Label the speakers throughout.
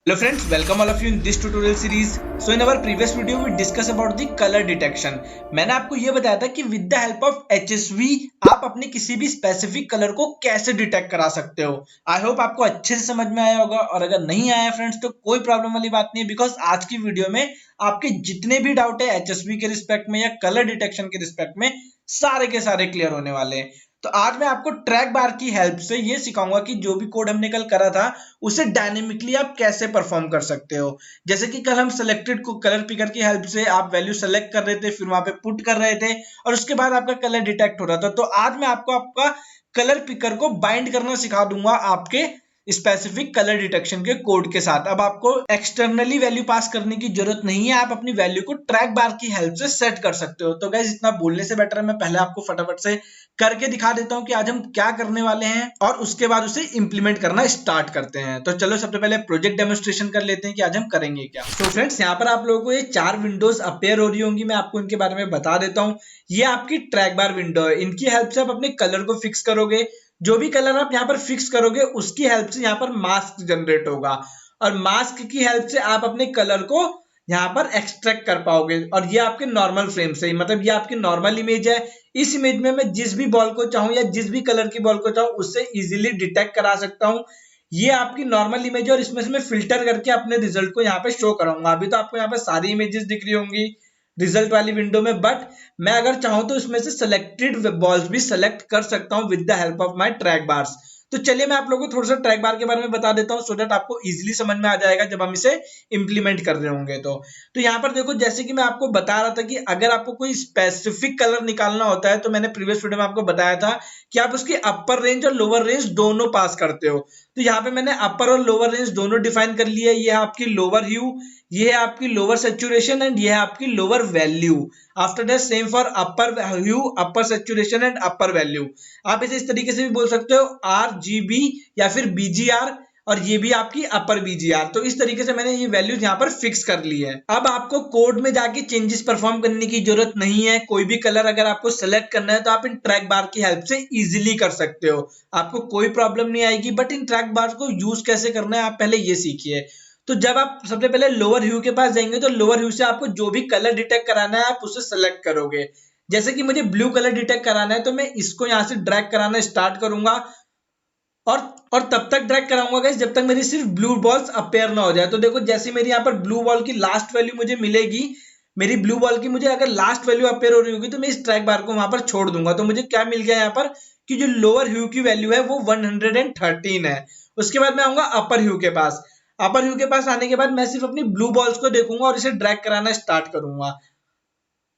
Speaker 1: Hello friends, welcome all of you in this tutorial series. So in our previous video we discuss about the color detection. मैंने आपको ये बताया था कि with the help of HSV आप अपने किसी भी स्पेसिफिक कलर को कैसे डिटेक्ट करा सकते हो. आई होप आपको अच्छे से समझ में आया होगा, और अगर नहीं आया फ्रेंड्स तो कोई प्रॉब्लम वाली बात नहीं है, बिकॉज आज की वीडियो में आपके जितने भी डाउट है HSV के रिस्पेक्ट में या कलर डिटेक्शन के रिस्पेक्ट में सारे के सारे क्लियर होने वाले हैं. तो आज मैं आपको ट्रैक बार की हेल्प से ये सिखाऊंगा कि जो भी कोड हमने कल करा था उसे डायनेमिकली आप कैसे परफॉर्म कर सकते हो. जैसे कि कल हम सिलेक्टेड को कलर पिकर की हेल्प से आप वैल्यू सेलेक्ट कर रहे थे, फिर वहां पे पुट कर रहे थे और उसके बाद आपका कलर डिटेक्ट हो रहा था. तो आज मैं आपको आपका कलर पिकर को बाइंड करना सिखा दूंगा आपके स्पेसिफिक कलर डिटेक्शन के कोड के साथ. अब आपको एक्सटर्नली वैल्यू पास करने की जरूरत नहीं है, आप अपनी वैल्यू को ट्रैक बार की हेल्प से सेट कर सकते हो. तो गाइस इतना बोलने से बेटर है मैं पहले आपको फटाफट से करके दिखा देता हूं कि आज हम क्या करने वाले हैं और उसके बाद उसे इंप्लीमेंट करना स्टार्ट करते हैं. तो चलो सबसे पहले प्रोजेक्ट डेमोन्स्ट्रेशन कर लेते हैं कि आज हम करेंगे क्या. तो फ्रेंड्स यहाँ पर आप लोगों को ये 4 विंडोज अपेयर हो रही होंगी, मैं आपको इनके बारे में बता देता हूँ. ये आपकी ट्रैक बार विंडो है, इनकी हेल्प से आप अपने कलर को फिक्स करोगे. जो भी कलर आप यहाँ पर फिक्स करोगे उसकी हेल्प से यहाँ पर मास्क जनरेट होगा, और मास्क की हेल्प से आप अपने कलर को यहाँ पर एक्सट्रैक्ट कर पाओगे. और ये आपके नॉर्मल फ्रेम से, मतलब ये आपकी नॉर्मल इमेज है. इस इमेज में मैं जिस भी बॉल को चाहूं या जिस भी कलर की बॉल को चाहूं उससे इजीली डिटेक्ट करा सकता हूं. ये आपकी नॉर्मल इमेज है और इसमें से मैं फिल्टर करके अपने रिजल्ट को यहाँ पे शो कराऊंगा. अभी तो आपको यहाँ पे सारी इमेजेस दिख रही होंगी रिजल्ट वाली विंडो में, बट मैं अगर चाहूं तो इसमें से सिलेक्टेड बॉल्स भी सिलेक्ट कर सकता हूं with the help of my track bars. तो चलिए मैं आप लोगों को थोड़ा सा ट्रैक बार के बारे में बता देता हूं, सो दैट आपको इजीली समझ में आ जाएगा जब हम इसे इंप्लीमेंट कर रहे होंगे. तो यहाँ पर देखो, जैसे कि मैं आपको बता रहा था कि अगर आपको कोई स्पेसिफिक कलर निकालना होता है तो मैंने प्रीवियस वीडियो में आपको बताया था कि आप उसकी अपर रेंज और लोअर रेंज दोनों पास करते हो. तो यहाँ पे मैंने अपर और लोअर रेंज दोनों डिफाइन कर लिया है. ये है आपकी लोअर ह्यू, ये है आपकी लोअर सैचुरेशन एंड ये है आपकी lower value. After that same for upper hue, upper saturation and upper value. आप इसे इस तरीके से भी बोल सकते हो RGB या फिर BGR, और ये भी आपकी अपर BGR. तो इस तरीके से मैंने ये वैल्यूज यहाँ पर फिक्स कर ली है. अब आपको कोड में जाके चेंजेस परफॉर्म करने की जरूरत नहीं है. कोई भी कलर अगर आपको सेलेक्ट करना है तो आप इन ट्रैक बार की हेल्प से इजीली कर सकते हो, आपको कोई प्रॉब्लम नहीं आएगी. बट इन ट्रैक बार को यूज कैसे करना है आप पहले ये सीखिए. तो जब आप सबसे पहले लोअर ह्यू के पास जाएंगे तो लोअर ह्यू से आपको जो भी कलर डिटेक्ट कराना है आप उसे सेलेक्ट करोगे. जैसे कि मुझे ब्लू कलर डिटेक्ट कराना है तो मैं इसको यहां से ड्रैग कराना स्टार्ट करूंगा और तब तक ड्रैग कराऊंगा गाइस जब तक मेरी सिर्फ ब्लू बॉल्स अपेयर ना हो जाए. तो देखो जैसे मेरी यहाँ पर ब्लू बॉल की लास्ट वैल्यू मुझे मिलेगी, मेरी ब्लू बॉल की मुझे अगर लास्ट वैल्यू अपेयर हो रही होगी तो मैं इस ट्रैक बार को वहां पर छोड़ दूंगा. तो मुझे क्या मिल गया यहाँ पर कि जो लोअर ह्यू की वैल्यू है वो 113 है. उसके बाद मैं आऊंगा अपर ह्यू के पास. अपर ह्यू के पास आने के बाद मैं सिर्फ अपनी ब्लू बॉल्स को देखूंगा और इसे ड्रैग कराना स्टार्ट करूंगा.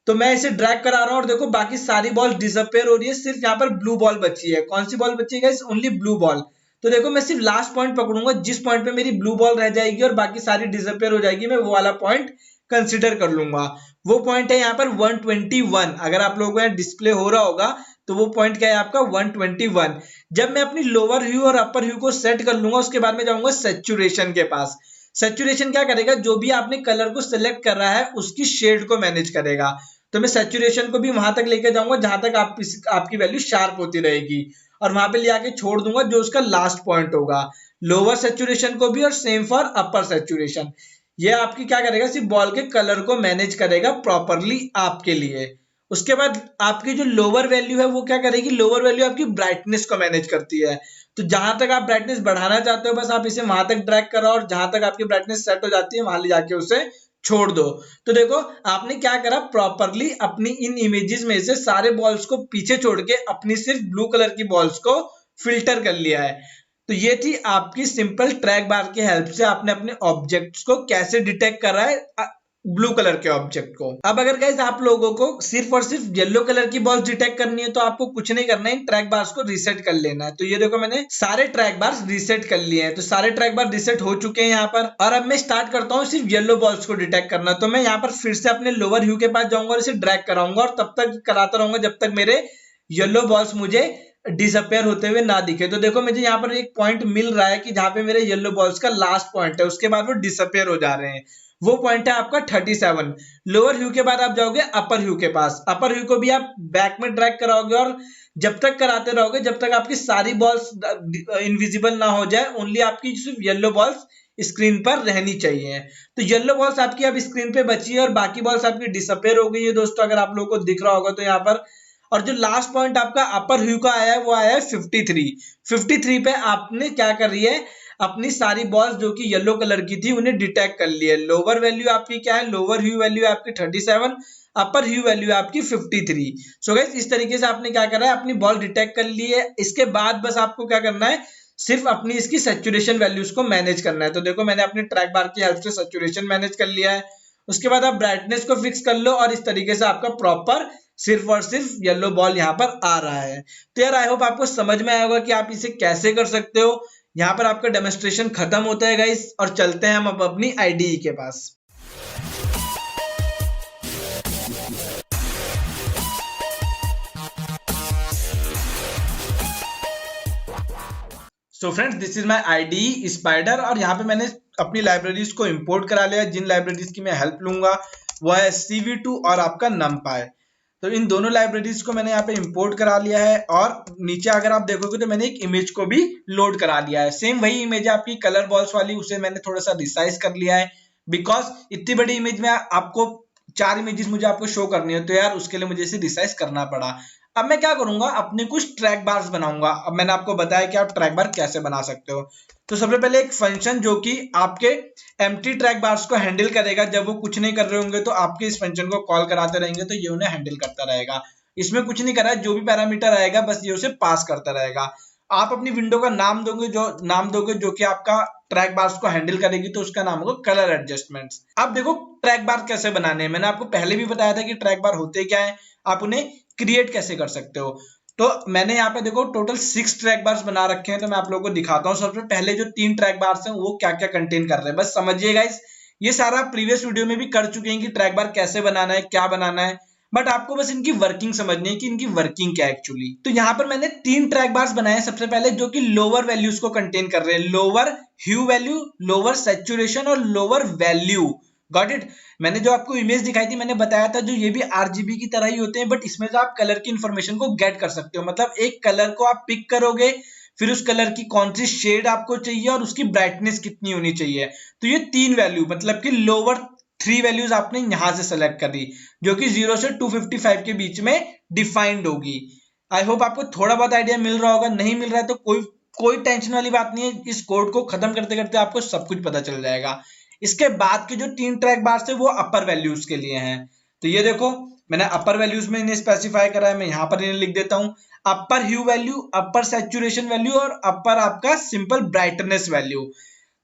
Speaker 1: तो मैं इसे ड्रैग करा रहा हूं और देखो बाकी सारी बॉल डिसअपेयर हो रही है, सिर्फ यहाँ पर ब्लू बॉल बची है. कौन सी बॉल बची है गाइस? Only blue ball. तो देखो मैं सिर्फ लास्ट पॉइंट पकड़ूंगा, जिस पॉइंट पे मेरी ब्लू बॉल रह जाएगी और बाकी सारी डिसअपेयर हो जाएगी मैं वो वाला पॉइंट कंसिडर कर लूंगा. वो पॉइंट है यहाँ पर 121. अगर आप लोगों को यहाँ डिस्प्ले हो रहा होगा तो वो पॉइंट क्या है आपका 121. जब मैं अपनी लोअर ह्यू और अपर ह्यू को सेट कर लूंगा उसके बाद में जाऊंगा सैचुरेशन के पास. सैचुरेशन क्या करेगा? जो भी आपने कलर को सिलेक्ट कर रहा है उसकी शेड को मैनेज करेगा. तो मैं सैचुरेशन को भी वहां तक लेके जाऊंगा जहां तक आपकी वैल्यू शार्प होती रहेगी, और वहां पे ले आके छोड़ दूंगा जो उसका लास्ट पॉइंट होगा. लोअर सैचुरेशन को भी और सेम फॉर अपर सैचुरेशन. ये आपकी क्या करेगा? सिर्फ बॉल के कलर को मैनेज करेगा प्रॉपरली आपके लिए. उसके बाद आपकी जो लोअर वैल्यू है वो क्या करेगी? लोअर वैल्यू आपकी ब्राइटनेस को मैनेज करती है. तो जहां तक आप ब्राइटनेस बढ़ाना चाहते हो बस आप इसे वहां तक ड्रैग करो और जहां तक आपकी ब्राइटनेस सेट हो जाती है वहां ले जाके उसे छोड़ दो. तो देखो आपने क्या करा, प्रॉपरली अपनी इन इमेजेस में से सारे बॉल्स को पीछे छोड़ के अपनी सिर्फ ब्लू कलर की बॉल्स को फिल्टर कर लिया है. तो ये थी आपकी सिंपल ट्रैक बार की हेल्प से आपने अपने ऑब्जेक्ट्स को कैसे डिटेक्ट करा है ब्लू कलर के ऑब्जेक्ट को. अब अगर गाइस आप लोगों को सिर्फ और सिर्फ येलो कलर की बॉल्स डिटेक्ट करनी है तो आपको कुछ नहीं करना है, इन ट्रैक बार्स को रीसेट कर लेना है. तो ये देखो मैंने सारे ट्रैक बार्स रीसेट कर लिए हैं. तो सारे ट्रैक बार रीसेट हो चुके हैं यहाँ पर, और अब मैं स्टार्ट करता हूँ सिर्फ येलो बॉल्स को डिटेक्ट करना. तो मैं यहाँ पर फिर से अपने लोअर ह्यू के पास जाऊंगा और इसे ड्रैग कराऊंगा और तब तक कराता रहूंगा जब तक मेरे येलो बॉल्स मुझे डिसअपेयर होते हुए ना दिखे. तो देखो मुझे यहाँ पर एक पॉइंट मिल रहा है कि जहां पे मेरे येलो बॉल्स का लास्ट पॉइंट है, उसके बाद वो डिसअपेयर हो जा रहे हैं. वो पॉइंट है आपका 37. लोअर ह्यू के बाद आप जाओगे अपर ह्यू के पास. अपर ह्यू को भी आप बैक में ड्रैग कराओगे और जब तक कराते रहोगे जब तक आपकी सारी बॉल्स इनविजिबल ना हो जाए, ओनली आपकी सिर्फ येलो बॉल्स स्क्रीन पर रहनी चाहिए। तो येलो बॉल्स आपकी अब स्क्रीन पे बची है और बाकी बॉल्स आपकी डिसअपेयर हो गई है दोस्तों, अगर आप लोगों को दिख रहा होगा तो यहाँ पर। और जो लास्ट पॉइंट आपका अपर ह्यू का आया है वो आया है 53 पे आपने क्या कर रही है, अपनी सारी बॉल्स जो कि येलो कलर की थी उन्हें डिटेक्ट कर लिया है। लोअर वैल्यू आपकी क्या है, लोअर ह्यू वैल्यू आपकी 37, अपर ह्यू वैल्यू आपकी 53। सो गाइस इस तरीके से आपने क्या करा है, अपनी बॉल डिटेक्ट कर ली है। इसके बाद बस आपको क्या करना है, सिर्फ अपनी इसकी सैचुरेशन वैल्यूज को मैनेज करना है। तो देखो मैंने अपने ट्रैक बार की हेल्प से सैचुरेशन मैनेज कर लिया है। उसके बाद आप ब्राइटनेस को फिक्स कर लो और इस तरीके से आपका प्रॉपर सिर्फ और सिर्फ येलो बॉल यहाँ पर आ रहा है। तो यार आई होप आपको समझ में आया होगा कि आप इसे कैसे कर सकते हो। यहाँ पर आपका डेमोन्स्ट्रेशन खत्म होता है गाइस, और चलते हैं हम अब अपनी आईडीई के पास। So friends this is my IDE Spyder, और यहाँ पे मैंने अपनी लाइब्रेरीज को इंपोर्ट करा लिया है। जिन लाइब्रेरीज की मैं हेल्प लूंगा वो है CV2 और आपका numpy। तो इन दोनों लाइब्रेरीज को मैंने यहाँ पे इंपोर्ट करा लिया है, और नीचे अगर आप देखोगे तो मैंने एक इमेज को भी लोड करा लिया है। सेम वही इमेज है आपकी कलर बॉल्स वाली, उसे मैंने थोड़ा सा रिसाइज कर लिया है, बिकॉज इतनी बड़ी इमेज में आपको 4 इमेजेस मुझे आपको शो करनी है, तो यार उसके लिए मुझे इसे रिसाइज करना पड़ा। अब मैं क्या करूंगा, अपने कुछ ट्रैक बार्स बनाऊंगा। अब मैंने आपको बताया कि आप ट्रैक बार कैसे बना सकते हो। तो सबसे पहले एक फंक्शन जो कि आपके एम्प्टी ट्रैक बार्स को हैंडल करेगा, जब वो कुछ नहीं कर रहे होंगे तो आपके इस फंक्शन को कॉल कराते रहेंगे तो ये उन्हें हैंडल करता रहेगा। इसमें कुछ नहीं करा है, जो भी पैरामीटर आएगा बस ये उसे पास करता रहेगा। आप अपनी विंडो का नाम दोगे जो कि आपका ट्रैक बार्स को हैंडल करेगी, तो उसका नाम होगा कलर एडजस्टमेंट्स। अब देखो ट्रैक बार कैसे बनाने हैं, मैंने आपको पहले भी बताया था कि ट्रैक बार होते क्या है, आप उन्हें क्रिएट कैसे कर सकते हो। तो मैंने यहाँ पे देखो टोटल 6 ट्रैक बार्स बना रखे हैं, तो मैं आप लोगों को दिखाता हूँ। सबसे पहले जो 3 ट्रैक बार्स हैं वो क्या क्या कंटेन कर रहे हैं, बस समझिए गाइस। ये सारा प्रीवियस वीडियो में भी कर चुके हैं कि ट्रैक बार कैसे बनाना है, क्या बनाना है, बट आपको बस इनकी वर्किंग समझनी है कि इनकी वर्किंग क्या है एक्चुअली। तो यहाँ पर मैंने 3 ट्रैक बार्स बनाए हैं। सबसे पहले जो कि लोअर वैल्यूज को कंटेन कर रहे हैं, लोअर ह्यू वैल्यू, लोअर सैचुरेशन और लोअर वैल्यू। Got it. मैंने जो आपको इमेज दिखाई थी मैंने बताया था जो ये भी RGB की तरह ही होते हैं, बट इसमें जो आप कलर की इंफॉर्मेशन को गेट कर सकते हो। मतलब एक कलर को आप पिक करोगे, फिर उस कलर की कौन सी शेड आपको चाहिए और उसकी ब्राइटनेस कितनी होनी चाहिए। तो ये 3 वैल्यू मतलब कि लोअर 3 वैल्यूज आपने यहां से सेलेक्ट कर दी, जो कि 0 से 255 के बीच में डिफाइंड होगी। आई होप आपको थोड़ा बहुत आइडिया मिल रहा होगा। नहीं मिल रहा है तो कोई टेंशन वाली बात नहीं है, इस कोड को खत्म करते करते आपको सब कुछ पता चल जाएगा। इसके बाद के जो 3 ट्रैक बार्स है वो अपर वैल्यूज के लिए हैं। तो ये देखो मैंने अपर वैल्यूज में इन्हें स्पेसिफाई करा है, मैं यहाँ पर इन्हें लिख देता हूँ। अपर ह्यू वैल्यू, अपर सैचुरेशन वैल्यू और अपर आपका सिंपल ब्राइटनेस वैल्यू।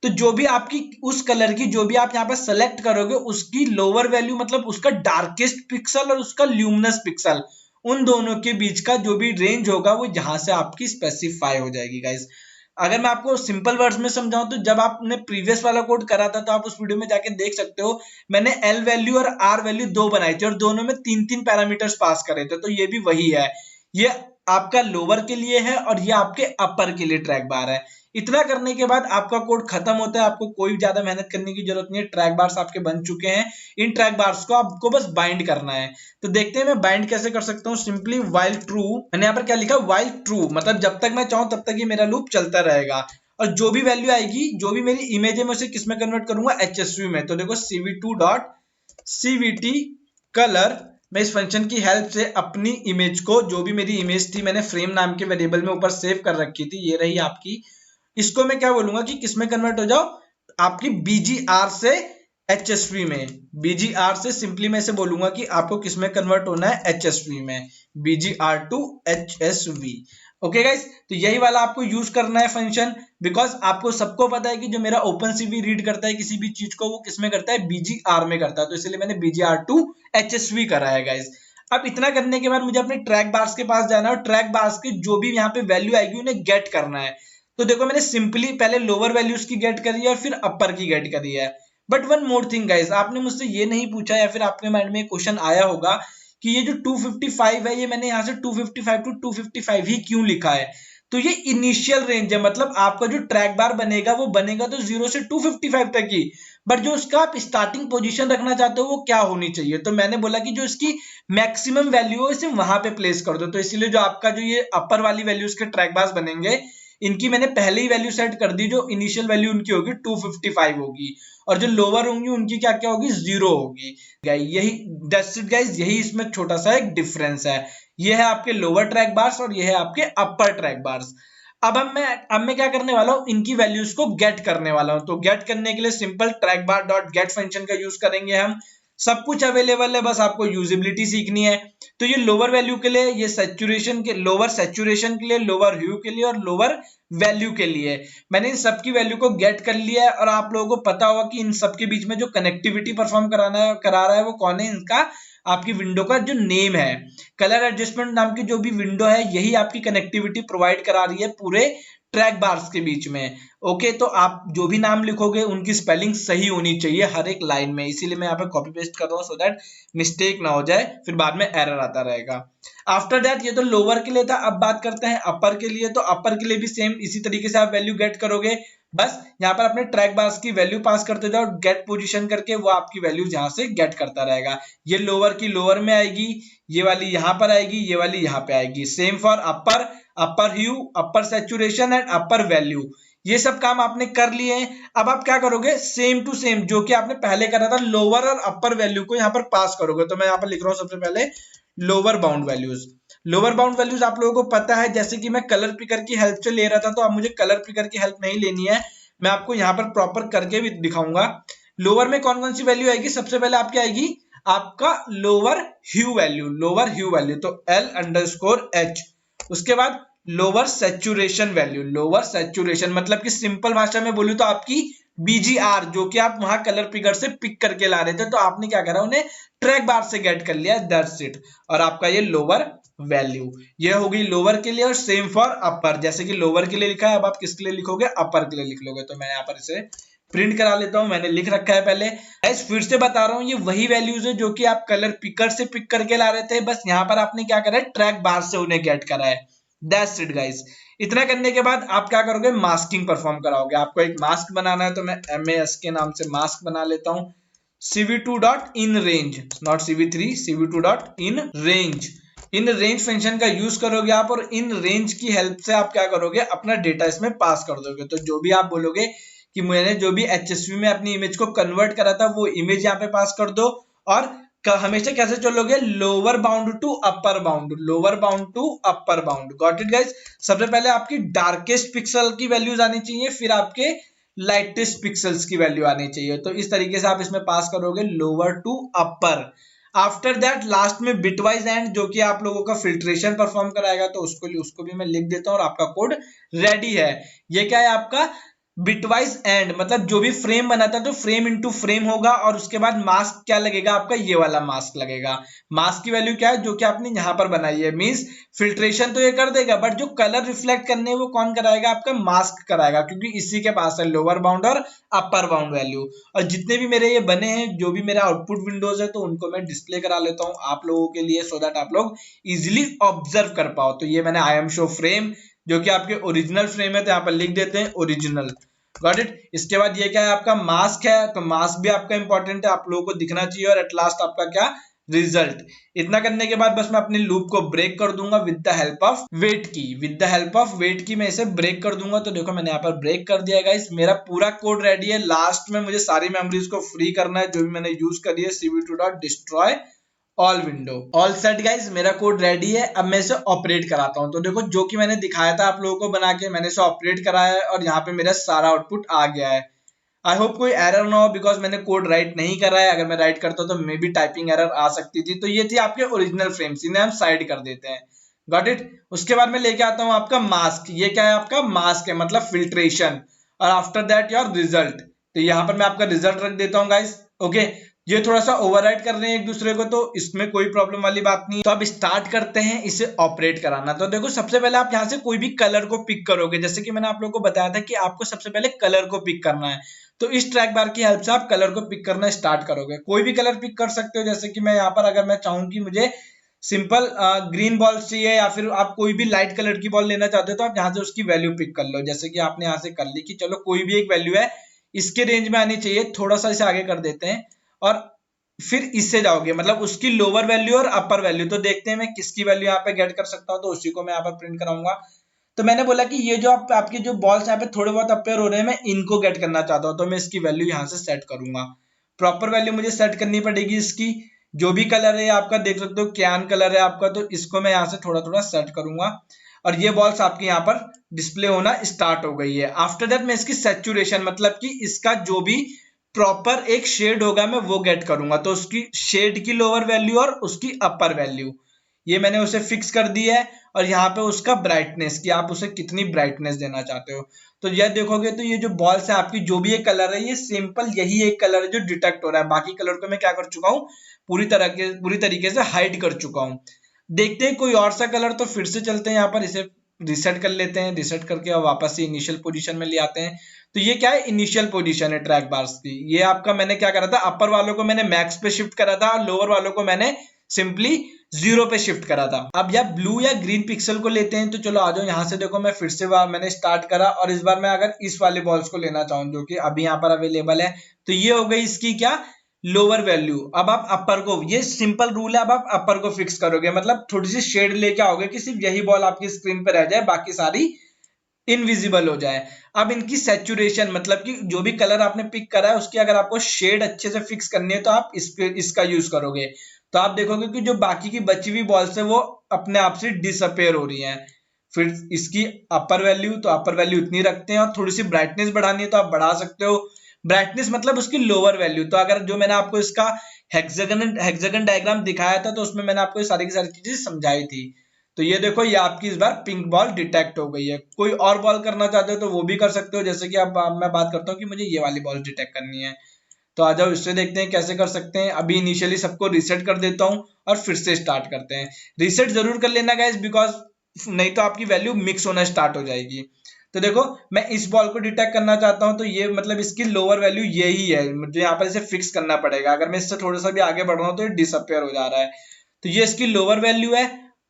Speaker 1: तो जो भी आपकी उस कलर की जो भी आप यहाँ पे सेलेक्ट करोगे उसकी लोअर वैल्यू मतलब उसका डार्केस्ट पिक्सल और उसका ल्यूमिनस पिक्सल, उन दोनों के बीच का जो भी रेंज होगा वो यहाँ से आपकी स्पेसिफाई हो जाएगी गाइस। अगर मैं आपको सिंपल वर्ड्स में समझाऊं तो जब आपने प्रीवियस वाला कोड करा था तो आप उस वीडियो में जाके देख सकते हो, मैंने L वैल्यू और R वैल्यू 2 बनाई थी और दोनों में 3-3 पैरामीटर्स पास करे थे। तो ये भी वही है, ये आपका लोअर के लिए है और ये आपके अपर के लिए ट्रैक बार है। इतना करने के बाद आपका कोड खत्म होता है, आपको कोई ज्यादा मेहनत करने की जरूरत नहीं है। ट्रैक बार्स आपके बन चुके हैं, इन ट्रैक बार्स को आपको बस बाइंड करना है। तो देखते हैं मैं बाइंड कैसे कर सकता हूँ। सिंपली व्हाइल ट्रू, मैंने यहाँ पर क्या लिखा, व्हाइल ट्रू मतलब जब तक मैं चाहूं तब तक ये मेरा लूप चलता रहेगा, और जो भी वैल्यू आएगी, जो भी मेरी इमेज है मैं उसे किस में कन्वर्ट करूंगा, HSV में। तो देखो CV2.CVT कलर, मैं इस फंक्शन की हेल्प से अपनी इमेज को, जो भी मेरी इमेज थी मैंने फ्रेम नाम के वेरिएबल में ऊपर सेव कर रखी थी, ये रही आपकी। इसको मैं क्या बोलूंगा कि किसमें कन्वर्ट हो जाओ, आपकी BGR से HSV में। BGR से सिंपली मैं इसे बोलूंगा कि आपको किसमें कन्वर्ट होना है, HSV में, BGR to HSV। Okay guys, तो यही वाला आपको यूज करना है फंक्शन, बिकॉज आपको सबको पता है कि जो मेरा OpenCV रीड करता है किसी भी चीज को वो किसमें करता है, BGR में करता है। तो इसलिए मैंने BGR टू HSV करा है गाइस। अब इतना करने के बाद मुझे अपने ट्रैक बार्स के पास जाना है और ट्रैक बार्स की जो भी यहाँ पे वैल्यू आएगी उन्हें गेट करना है। तो देखो मैंने सिंपली पहले लोअर वैल्यूज की गेट करी है और फिर अपर की गेट करी है। But one more thing guys, आपने मुझसे ये नहीं पूछा या फिर आपके माइंड में क्वेश्चन आया होगा कि ये जो 255 है ये मैंने यहाँ से 255 टू 255 ही क्यों लिखा है। तो ये इनिशियल रेंज है, मतलब आपका जो ट्रैक बार बनेगा वो बनेगा तो 0 से 255 तक ही, बट जो उसका आप स्टार्टिंग पोजीशन रखना चाहते हो वो क्या होनी चाहिए। तो मैंने बोला कि जो इसकी मैक्सिमम वैल्यू हो इसे वहां पे प्लेस कर दो। तो इसीलिए जो आपका जो ये अपर वाली वैल्यूज के ट्रैक बार्स बनेंगे इनकी मैंने पहले ही वैल्यू सेट कर दी, जो इनिशियल वैल्यू उनकी होगी 255 होगी, और जो लोअर होंगी उनकी क्या क्या होगी, 0 होगी। यही दैट्स इट गाइस, यही इसमें छोटा सा एक डिफरेंस है। ये है आपके लोअर ट्रैक बार्स और ये है आपके अपर ट्रैक बार्स। अब मैं क्या करने वाला हूं, इनकी वैल्यूज को गेट करने वाला हूं। तो गेट करने के लिए सिंपल ट्रैक बार डॉट गेट फंक्शन का यूज करेंगे हम। सब कुछ अवेलेबल है, बस आपको यूजिबिलिटी सीखनी है। तो ये लोअर वैल्यू के लिए, ये सैचुरेशन के लोअर सैचुरेशन के लिए, लोअर ह्यू के लिए और लोअर वैल्यू के लिए मैंने इन सबकी वैल्यू को गेट कर लिया है। और आप लोगों को पता होगा कि इन सबके बीच में जो कनेक्टिविटी परफॉर्म करा रहा है वो कौन है, इनका आपकी विंडो का जो नेम है, कलर एडजस्टमेंट नाम की जो भी विंडो है, यही आपकी कनेक्टिविटी प्रोवाइड करा रही है पूरे ट्रैक बार्स के बीच में। ओके, तो आप जो भी नाम लिखोगे उनकी स्पेलिंग सही होनी चाहिए हर एक लाइन में, इसीलिए मैं यहाँ पे कॉपी पेस्ट कर रहा हूँ सो दैट मिस्टेक ना हो जाए, फिर बाद में एरर आता रहेगा। आफ्टर दैट ये तो लोअर के लिए था। अब बात करते हैं अपर के लिए। तो अपर के लिए भी सेम इसी तरीके से आप वैल्यू गेट करोगे। बस यहाँ पर अपने ट्रैक बार्स की वैल्यू पास करते जाओ, गेट पोजीशन करके वो आपकी वैल्यू यहाँ से गेट करता रहेगा। ये लोअर की लोअर में आएगी, ये वाली यहाँ पर आएगी, ये वाली यहाँ पे आएगी। Same for upper, upper hue, upper saturation and upper value. ये सब काम आपने कर लिए हैं। अब आप क्या करोगे, सेम टू सेम जो कि आपने पहले करा था, लोअर और अपर वैल्यू को यहाँ पर पास करोगे। तो मैं यहाँ पर लिख रहा हूँ सबसे पहले lower bound values. Lower bound values आप लोगों को पता है, जैसे कि मैं कलर पिकर की हेल्प से ले रहा था, तो अब मुझे कलर पिकर की हेल्प नहीं लेनी है, मैं आपको यहाँ पर प्रॉपर करके भी दिखाऊंगा। लोअर में कौन कौन सी वैल्यू आएगी, सबसे पहले आपकी आएगी आपका लोअर ह्यू वैल्यू, लोअर ह्यू वैल्यू तो L_H। उसके बाद lower saturation value, lower saturation मतलब कि सिंपल भाषा में बोलूं तो आपकी BGR, जो कि आप वहां कलर पिकर से पिक करके ला रहे थे, तो आपने क्या करा, उन्हें ट्रैक बार से गेट कर लिया, दैट्स इट। और आपका ये लोअर वैल्यू, ये हो गई लोअर के लिए। और सेम फॉर अपर, जैसे कि लोअर के लिए लिखा है, अब आप किसके लिए लिखोगे, अपर के लिए लिख लोगे। तो मैं यहाँ पर इसे प्रिंट करा लेता हूं, मैंने लिख रखा है पहले। फिर से बता रहा हूं, ये वही वैल्यूज है जो कि आप कलर पिकर से पिक करके ला रहे थे, बस यहाँ पर आपने क्या करा है, ट्रैक बार से उन्हें गेट करा है, दैट्स इट गाइस। इतना करने के बाद आप क्या करोगे, मास्किंग परफॉर्म कराओगे। आपको एक मास्क बनाना है, तो मैं MAS के नाम से मास्क बना लेता हूं, CV2.inRange, not CV3, CV2.inRange। In range function का यूज करोगे आप, और इन रेंज की हेल्प से आप क्या करोगे, अपना डेटा इसमें पास कर दोगे। तो जो भी आप बोलोगे कि मैंने जो भी HSV में अपनी इमेज को कन्वर्ट करा था, वो इमेज यहाँ पे पास कर दो। और हमेशा कैसे चलोगे, lower bound to upper bound, lower bound to upper bound. Got it guys. सबसे पहले आपकी डार्केस्ट पिक्सल की वैल्यूज आनी चाहिए, फिर आपके लाइटेस्ट पिक्सल्स की वैल्यू आनी चाहिए। तो इस तरीके से आप इसमें पास करोगे lower to upper. After that last में बिटवाइज एंड, जो कि आप लोगों का फिल्ट्रेशन परफॉर्म कराएगा, तो उसको भी मैं लिख देता हूं और आपका कोड रेडी है। ये क्या है आपका बिटवाइज एंड, मतलब जो भी फ्रेम बनाता है तो फ्रेम इनटू फ्रेम होगा, और उसके बाद मास्क क्या लगेगा आपका, ये वाला मास्क लगेगा। मास्क की वैल्यू क्या है, जो कि आपने यहां पर बनाई है, मींस फिल्ट्रेशन तो ये कर देगा, बट जो कलर रिफ्लेक्ट करने वो कौन कराएगा, आपका मास्क कराएगा, क्योंकि इसी के पास है लोअर बाउंड और अपर बाउंड वैल्यू। और जितने भी मेरे ये बने हैं, जो भी मेरा आउटपुट विंडोज है, तो उनको मैं डिस्प्ले करा लेता हूं आप लोगों के लिए, सो दैट आप लोग इजिली ऑब्जर्व कर पाओ। तो ये मैंने आई एम शो फ्रेम, जो कि आपके ओरिजिनल फ्रेम है, तो यहाँ पर लिख देते हैं ओरिजिनल। Got it. इसके बाद ये क्या है, आपका मास्क है, तो मास्क भी आपका इंपॉर्टेंट है, आप लोगों को दिखना चाहिए। और एट लास्ट आपका क्या, रिजल्ट। इतना करने के बाद बस मैं अपने लूप को ब्रेक कर दूंगा with the help of wait key, with the help of wait key मैं इसे ब्रेक कर दूंगा। तो देखो मैंने यहाँ पर ब्रेक कर दिया गाइस, मेरा पूरा कोड रेडी है। लास्ट में मुझे सारी मेमोरीज को फ्री करना है जो भी मैंने यूज करी है, CV2.destroy all window, all set guys, मेरा कोड रेडी है। अब मैं इसे ऑपरेट कराता हूं। तो देखो जो कि मैंने दिखाया था आप लोगों को बना के, मैंने इसे ऑपरेट कराया है और यहाँ पे मेरा सारा आउटपुट आ गया है। आई होप कोई एरर ना हो, बिकॉज मैंने कोड राइट नहीं करा है। अगर मैं राइट करता तो मे बी टाइपिंग एरर आ सकती थी। तो ये थी आपके ओरिजिनल फ्रेम्स, इन्हें हम साइड कर देते हैं। Got it. उसके बाद मैं लेके आता हूँ आपका मास्क। ये क्या है, आपका मास्क है, मतलब फिल्ट्रेशन। और आफ्टर दैट योर रिजल्ट। तो यहाँ पर मैं आपका रिजल्ट रख देता हूँ गाइस। ओके, ये थोड़ा सा ओवरराइड कर रहे हैं एक दूसरे को, तो इसमें कोई प्रॉब्लम वाली बात नहीं। तो अब स्टार्ट करते हैं इसे ऑपरेट कराना। तो देखो सबसे पहले आप यहाँ से कोई भी कलर को पिक करोगे, जैसे कि मैंने आप लोगों को बताया था कि आपको सबसे पहले कलर को पिक करना है। तो इस ट्रैक बार की हेल्प से आप कलर को पिक करना स्टार्ट करोगे। कोई भी कलर पिक कर सकते हो, जैसे कि मैं यहाँ पर अगर मैं चाहूँ कि मुझे सिंपल ग्रीन बॉल चाहिए, या फिर आप कोई भी लाइट कलर की बॉल लेना चाहते हो, तो आप यहाँ से उसकी वैल्यू पिक कर लो। जैसे कि आपने यहाँ से कर ली कि चलो कोई भी एक वैल्यू है, इसके रेंज में आनी चाहिए। थोड़ा सा इसे आगे कर देते हैं और फिर इससे जाओगे, मतलब उसकी लोअर वैल्यू और अपर वैल्यू। तो देखते हैं मैं किसकी वैल्यू यहाँ पे गेट कर सकता हूँ, तो उसी को मैं यहाँ पर प्रिंट कराऊंगा। तो मैंने बोला कि ये जो आपके जो बॉल्स यहाँ पे थोड़े बहुत अपेयर हो रहे हैं, मैं इनको गेट करना चाहता हूँ, तो मैं इसकी वैल्यू यहाँ से सेट करूंगा। प्रॉपर वैल्यू मुझे सेट करनी पड़ेगी इसकी। जो भी कलर है आपका, देख सकते हो क्यान कलर है आपका, तो इसको मैं यहाँ से थोड़ा थोड़ा सेट करूंगा और ये बॉल्स आपके यहाँ पर डिस्प्ले होना स्टार्ट हो गई है। आफ्टर दैट मैं इसकी सैचुरेशन, मतलब कि इसका जो भी प्रॉपर एक शेड होगा मैं वो गेट करूंगा। तो उसकी शेड की लोअर वैल्यू और उसकी अपर वैल्यू ये मैंने उसे फिक्स कर दी है। और यहाँ पे उसका ब्राइटनेस कि आप उसे कितनी ब्राइटनेस देना चाहते हो। तो यह देखोगे तो ये जो बॉल्स है आपकी, जो भी एक कलर है, ये सिंपल यही एक कलर है जो डिटेक्ट हो रहा है। बाकी कलर को मैं क्या कर चुका हूँ, पूरी तरीके से हाइड कर चुका हूँ। देखते हैं कोई और सा कलर, तो फिर से चलते हैं यहाँ पर, इसे रिसेट कर लेते हैं। रिसेट करके और वापस से इनिशियल पोजीशन में ले आते हैं। तो ये क्या है, इनिशियल पोजीशन है ट्रैक बार्स की। ये आपका मैंने क्या करा था, अपर वालों को मैंने मैक्स पे शिफ्ट करा था और लोअर वालों को मैंने सिंपली 0 पे शिफ्ट करा था। अब या ब्लू या ग्रीन पिक्सल को लेते हैं। तो चलो आ जाओ, यहाँ से देखो मैं फिर से मैंने स्टार्ट करा और इस बार मैं अगर इस वाले बॉल्स को लेना चाहूँ जो कि अभी यहाँ पर अवेलेबल है, तो ये हो गई इसकी क्या, लोअर वैल्यू। अब आप अपर को, ये सिंपल रूल है, अब आप अपर को फिक्स करोगे, मतलब थोड़ी सी शेड लेके आओगे कि सिर्फ यही बॉल आपकी स्क्रीन पे रह जाए, बाकी सारी इनविजिबल हो जाए। अब इनकी सैचुरेशन, मतलब कि जो भी कलर आपने पिक करा है उसकी अगर आपको शेड अच्छे से फिक्स करनी है तो आप इसका यूज करोगे। तो आप देखोगे कि जो बाकी की बची हुई बॉल्स है वो अपने आप से डिसअपेयर हो रही हैं। फिर इसकी अपर वैल्यू, तो अपर वैल्यू इतनी रखते हैं और थोड़ी सी ब्राइटनेस बढ़ानी है तो आप बढ़ा सकते हो। ब्राइटनेस मतलब उसकी लोअर वैल्यू। तो अगर जो मैंने आपको इसका हेक्सागन डायग्राम दिखाया था तो उसमें मैंने आपको ये सारी की सारी चीजें समझाई थी। तो ये देखो, ये आपकी इस बार पिंक बॉल डिटेक्ट हो गई है। कोई और बॉल करना चाहते हो तो वो भी कर सकते हो, जैसे कि अब मैं बात करता हूँ कि मुझे ये वाली बॉल डिटेक्ट करनी है। तो आ जाओ, इससे देखते हैं कैसे कर सकते हैं। अभी इनिशियली सबको रीसेट कर देता हूँ और फिर से स्टार्ट करते हैं। रीसेट जरूर कर लेना गाइस, बिकॉज नहीं तो आपकी वैल्यू मिक्स होना स्टार्ट हो जाएगी। तो देखो, मैं इस बॉल को डिटेक्ट करना चाहता हूं, तो ये मतलब इसकी लोअर वैल्यू यही है, मुझे यहाँ पर इसे फिक्स करना पड़ेगा। अगर मैं इससे थोड़ा सा भी आगे बढ़ रहा हूँ तो ये डिसअपेयर हो जा रहा है। तो ये इसकी लोअर वैल्यू है।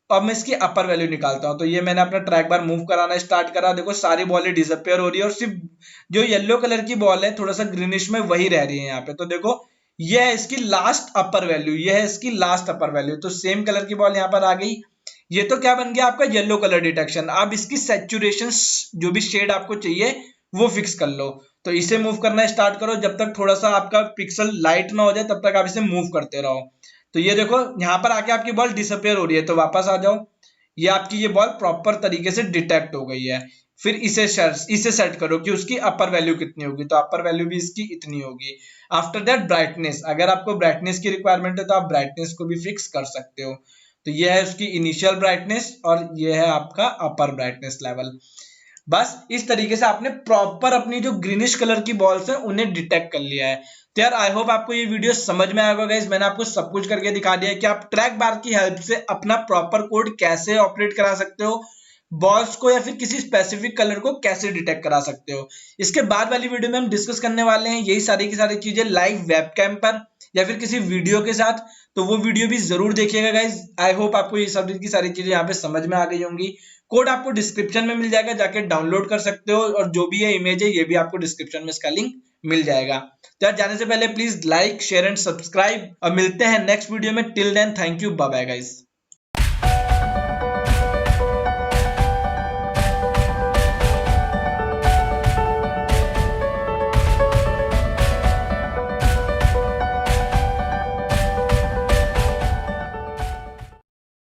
Speaker 1: अब मैं इसकी अपर वैल्यू निकालता हूं। तो ये मैंने अपना ट्रैक बार मूव कराना स्टार्ट करा। देखो सारी बॉलें डिसअपेयर हो रही है और सिर्फ जो येलो कलर की बॉल है थोड़ा सा ग्रीनिश में वही रह रही है यहाँ पे। तो देखो, ये है इसकी लास्ट अपर वैल्यू, ये है इसकी लास्ट अपर वैल्यू। तो सेम कलर की बॉल यहाँ पर आ गई। ये तो क्या बन गया आपका, येलो कलर डिटेक्शन। अब इसकी सैचुरेशन, जो भी शेड आपको चाहिए वो फिक्स कर लो। तो इसे मूव करना स्टार्ट करो, जब तक थोड़ा सा आपका पिक्सल लाइट ना हो जाए तब तक आप इसे मूव करते रहो। तो ये देखो, यहाँ पर आके आपकी बॉल डिसअपेयर हो रही है, तो वापस आ जाओ। ये आपकी ये बॉल प्रॉपर तरीके से डिटेक्ट हो गई है। फिर इसे सेट करो कि उसकी अपर वैल्यू कितनी होगी। तो अपर वैल्यू भी इसकी इतनी होगी। आफ्टर दैट ब्राइटनेस, अगर आपको ब्राइटनेस की रिक्वायरमेंट है तो आप ब्राइटनेस को भी फिक्स कर सकते हो। तो ये है उसकी इनिशियल ब्राइटनेस और ये है आपका अपर ब्राइटनेस लेवल। बस इस तरीके से आपने प्रॉपर अपनी जो ग्रीनिश कलर की बॉल्स हैं उन्हें डिटेक्ट कर लिया है। तो यार आई होप आपको ये वीडियो समझ में आएगा गाइस। मैंने आपको सब कुछ करके दिखा दिया है कि आप ट्रैक बार की हेल्प से अपना प्रॉपर कोड कैसे ऑपरेट करा सकते हो, बॉल्स को या फिर किसी स्पेसिफिक कलर को कैसे डिटेक्ट करा सकते हो। इसके बाद वाली वीडियो में हम डिस्कस करने वाले हैं यही सारी की सारी चीजें लाइव वेबकैम पर या फिर किसी वीडियो के साथ। तो वो वीडियो भी जरूर देखिएगा गाइज। आई होप आपको ये सब की सारी चीजें यहाँ पे समझ में आ गई होंगी। कोड आपको डिस्क्रिप्शन में मिल जाएगा, जाके डाउनलोड कर सकते हो। और जो भी है इमेज है ये भी आपको डिस्क्रिप्शन में इसका लिंक मिल जाएगा। तो यार जाने से पहले please like share and subscribe और मिलते हैं नेक्स्ट वीडियो में। Till then thank you, bye bye guys.